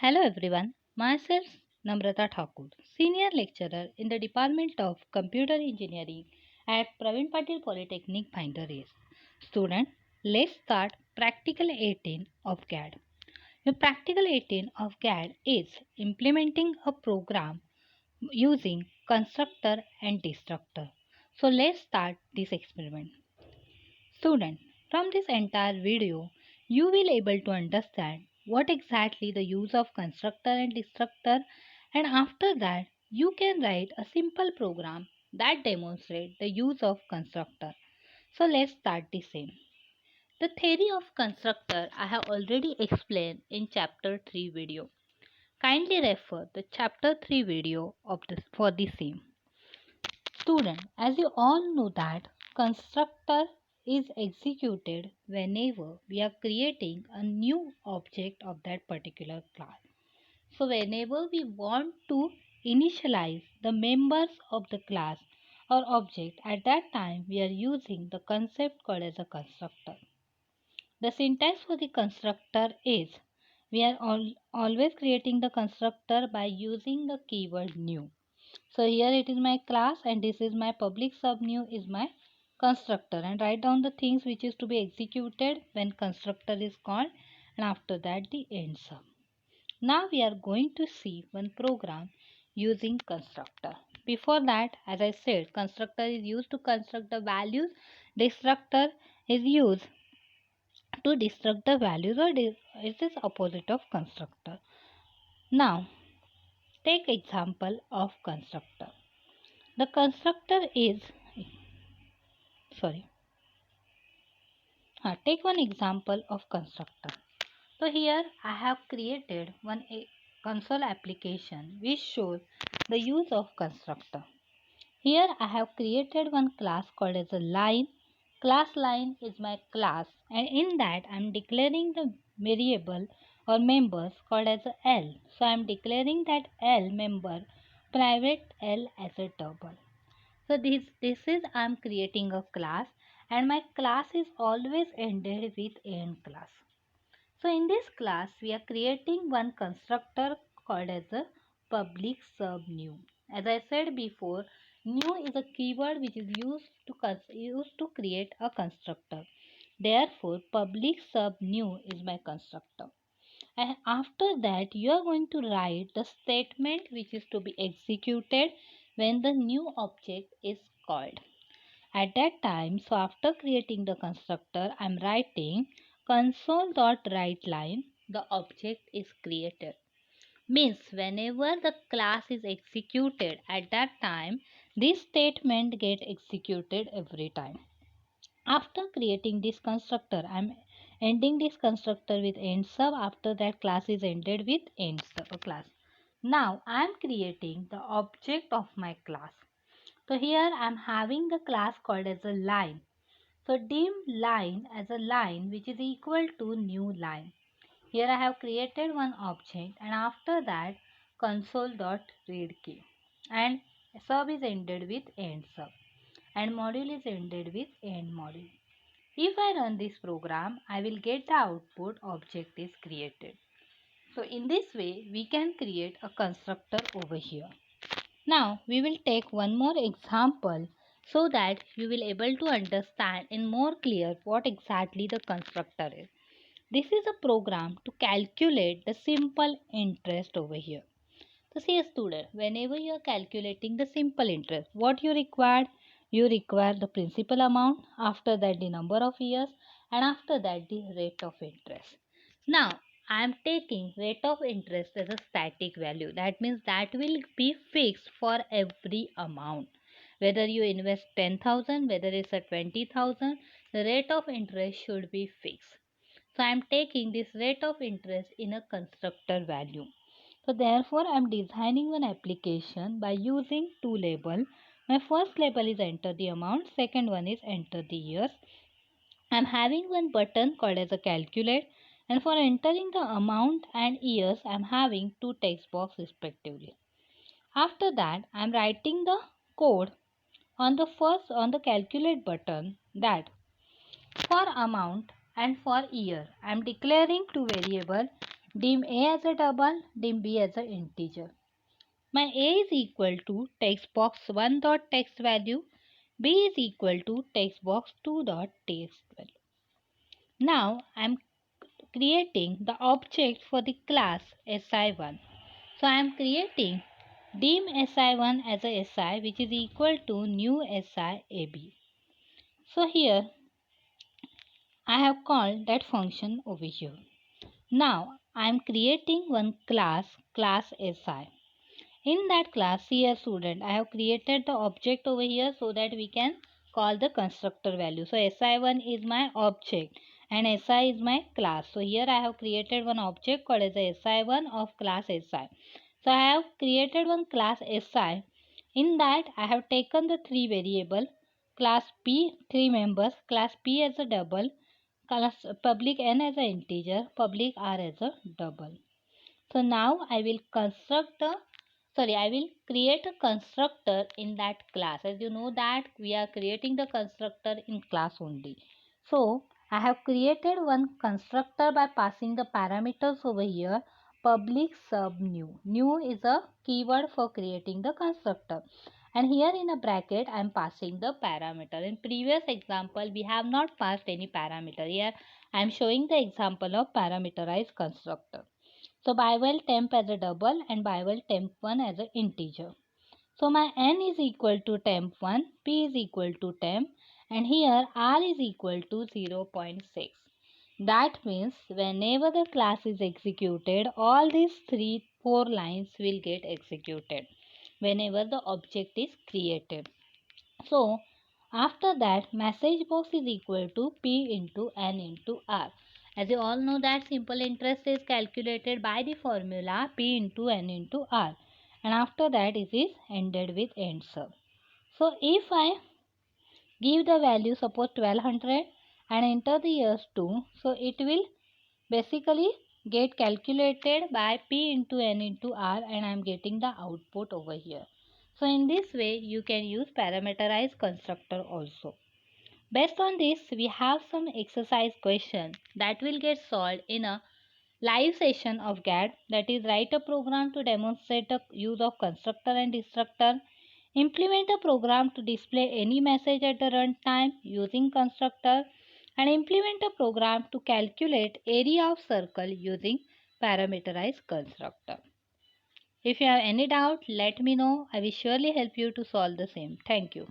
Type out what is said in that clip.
Hello everyone, myself Namrata Thakur, Senior Lecturer in the Department of Computer Engineering at Praveen Patil Polytechnic, Bhindaris. Student, let's start Practical 18 of CAD. The Practical 18 of CAD is implementing a program using constructor and destructor. So let's start this experiment. Student, from this entire video, you will able to understand what exactly the use of constructor and destructor, and after that you can write a simple program that demonstrates the use of constructor. So let's start the same. The theory of constructor I have already explained in chapter 3 video. Kindly refer the chapter 3 video of this for the same. Student, as you all know that constructor is executed whenever we are creating a new object of that particular class. So whenever we want to initialize the members of the class or object, at that time we are using the concept called as a constructor. The syntax for the constructor is we are always creating the constructor by using the keyword new. So here it is my class and this is my public sub new is my constructor, and write down the things which is to be executed when constructor is called, and after that the end sub. Now we are going to see one program using constructor. Before that, as I said, constructor is used to construct the values, destructor is used to destruct the values, or it is opposite of constructor. Now take example of constructor. The constructor is sorry. Take one example of constructor. So here I have created one console application which shows the use of constructor. Here I have created one class called as a line. Class line is my class, and in that I am declaring the variable or members called as a L. So I am declaring that L member private L as a double. So this is I am creating a class, and my class is always ended with end class. So in this class we are creating one constructor called as a public sub new. As I said before, new is a keyword which is used to create a constructor. Therefore public sub new is my constructor. And after that you are going to write the statement which is to be executed when the new object is called. At that time, so after creating the constructor, I am writing console.writeLine, the object is created. Means whenever the class is executed, at that time this statement get executed every time. After creating this constructor, I am ending this constructor with end sub. After that class is ended with end sub class. Now I am creating the object of my class. So here I am having the class called as a line. So dim line as a line which is equal to new line. Here I have created one object, and after that console.readKey, and sub is ended with end sub, and module is ended with end module. If I run this program, I will get the output object is created. So in this way we can create a constructor over here. Now we will take one more example so that you will able to understand in more clear what exactly the constructor is. This is a program to calculate the simple interest over here. So see a student, whenever you are calculating the simple interest, what you require? You require the principal amount, after that the number of years, and after that the rate of interest. Now I am taking rate of interest as a static value. That means that will be fixed for every amount. Whether you invest 10,000, whether it's a 20,000, the rate of interest should be fixed. So I am taking this rate of interest in a constructor value. So therefore I am designing one application by using two labels. My first label is enter the amount, second one is enter the years. I am having one button called as a calculate, and for entering the amount and years I am having two text box respectively. After that I am writing the code on the calculate button that for amount and for year I am declaring two variables. dim A as a double, dim B as an integer. My A is equal to text box 1 dot text value, B is equal to text box 2 dot text value. Now I am creating the object for the class SI1. So I am creating dim SI1 as a SI which is equal to new SI AB. So here I have called that function over here. Now I am creating one class SI. In that class, here student, I have created the object over here so that we can call the constructor value. So SI1 is my object and SI is my class. So here I have created one object called as a SI1 of class SI. So I have created one class SI. In that I have taken the three variable class P, three members, class P as a double, class public N as a integer, public R as a double. So now I will create a constructor in that class. As you know that we are creating the constructor in class only. So I have created one constructor by passing the parameters over here. Public sub new. New is a keyword for creating the constructor. And here in a bracket I am passing the parameter. In previous example we have not passed any parameter. Here I am showing the example of parameterized constructor. So Bible temp as a double and Bible temp1 as an integer. So my n is equal to temp1, p is equal to temp, and here r is equal to 0.6. That means whenever the class is executed, all these four lines will get executed whenever the object is created. So after that message box is equal to P into N into R. As you all know that simple interest is calculated by the formula P into N into R, and after that it is ended with end sub. So if I give the value suppose 1200 and enter the years 2, so it will basically get calculated by P into N into R and I am getting the output over here. So in this way you can use parameterized constructor also. Based on this we have some exercise question that will get solved in a live session of GAD, that is write a program to demonstrate the use of constructor and destructor, implement a program to display any message at the runtime using constructor, and implement a program to calculate area of circle using parameterized constructor. If you have any doubt, let me know. I will surely help you to solve the same. Thank you.